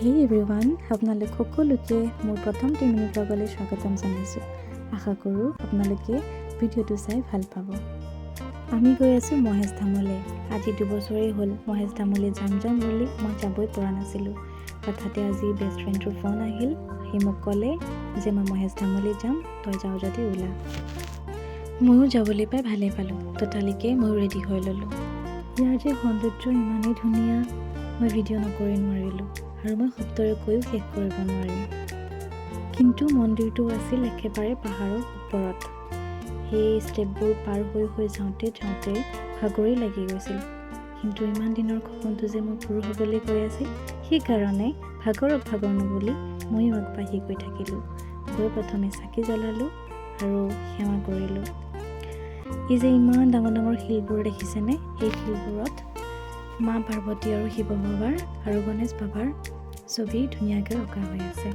হেই everyone, আপোনালোক সকলোকে মোৰ প্ৰথম 3 মিনিট ব্লগলৈ স্বাগতম জনাইছোঁ। আশা কৰোঁ আপোনালোকে ভিডিঅ'টো চাই ভাল পাব। আমি গৈ আছোঁ মহেশ ধামলৈ। আজি 2 বছৰেই হ'ল মহেশ ধামলৈ যাম বুলি মই যাবই পৰা নাছিলোঁ। হঠাতে আজি বেষ্ট ফ্ৰেণ্ডটোৰ ফোন আহিল। সি মোক ক'লে যে মই মহেশ ধামলৈ যাম, তই যাওঁ যদি ওলা। ময়ো যাবলৈ পাই ভালেই পালোঁ। ততালিকে ময়ো ৰেডি হৈ ল'লোঁ। ইয়াৰ যে সৌন্দৰ্য ইমানেই ধুনীয়া, মই ভিডিঅ' নকৰি নোৱাৰিলোঁ আৰু মই শব্দৰে কৈও শেষ কৰিব নোৱাৰিম। কিন্তু মন্দিৰটো আছিল একেবাৰে পাহাৰৰ ওপৰত। সেই ষ্টেপবোৰ পাৰ হৈ যাওঁতে ভাগৰেই লাগি গৈছিল। কিন্তু ইমান দিনৰ সপোনটো যে মোৰ পূৰ হ'বলৈ গৈ আছিল, সেইকাৰণে ভাগৰ নবুলি ময়ো আগবাঢ়ি গৈ থাকিলোঁ। গৈ প্ৰথমে চাকি জ্বলালোঁ আৰু সেৱা কৰিলোঁ। এই যে ইমান ডাঙৰ ডাঙৰ শিলবোৰ দেখিছেনে? এই শিলবোৰত মা পাৰ্বতী আৰু শিৱ বাবাৰ আৰু গণেশ বাবাৰ ছবি ধুনীয়াকৈ অঁকা হৈ আছে।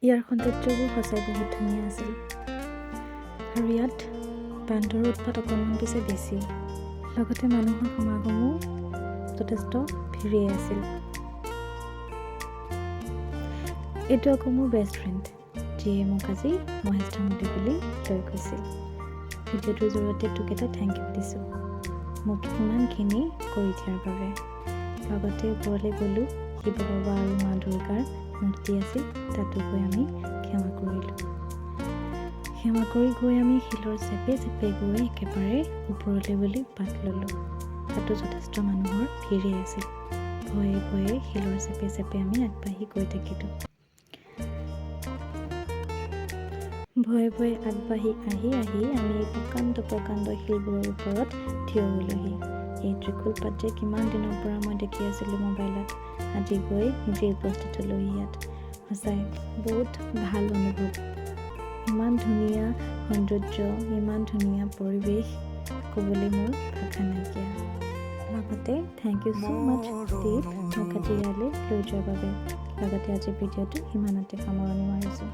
ইয়াৰ সৌন্দৰ্যবোৰ সঁচাই বহুত ধুনীয়া আছিল। আৰু ইয়াত বান্দৰৰ উৎপাত অকণমান পিছে বেছি। লগতে মানুহৰ সমাগমো যথেষ্ট ভিৰেই আছিল। এইটো আকৌ মোৰ বেষ্ট ফ্ৰেণ্ড, যিয়ে মোক আজি মহেশ ধামলৈ বুলি লৈ গৈছিল। ভিডিঅ'টোৰ জৰিয়তে তোক এটা থেংক ইউ দিছোঁ, মোক ইমানখিনি কৰি দিয়াৰ বাবে। লগতে ওপৰলৈ গ'লোঁ। শিৱ বাবা আৰু মা দুৰ্গাৰ মূৰ্তি আছিল, তাতো গৈ আমি সেৱা কৰিলোঁ। সেৱা কৰি গৈ আমি শিলৰ চেপে গৈ একেবাৰে ওপৰলৈ বুলি বাট ল'লোঁ। তাতো যথেষ্ট মানুহৰ ভিৰেই আছিল। ভয়ে শিলৰ চেপে আমি আগবাঢ়ি গৈ থাকিলোঁ। ভয়ে আগবাঢ়ি আহি আমি এই প্ৰকাণ্ড শিলবোৰৰ ওপৰত থিয় হ'লোহি। এই ত্ৰিশূলপাত যে কিমান দিনৰ পৰা মই দেখি আছিলোঁ মোবাইলত, আজি গৈ নিজে উপস্থিত হ'লোহি ইয়াত। সঁচাই বহুত ভাল অনুভৱ। ইমান ধুনীয়া সৌন্দৰ্য, ইমান ধুনীয়া পৰিৱেশ, ক'বলৈ মোৰ ভাষা নাইকিয়া। লগতে থেংক ইউ ছ' মাছ দীপ, মোক আজি ইয়ালৈ লৈ যোৱাৰ বাবে। লগতে আজি ভিডিঅ'টো ইমানতে সামৰণি মাৰিছোঁ।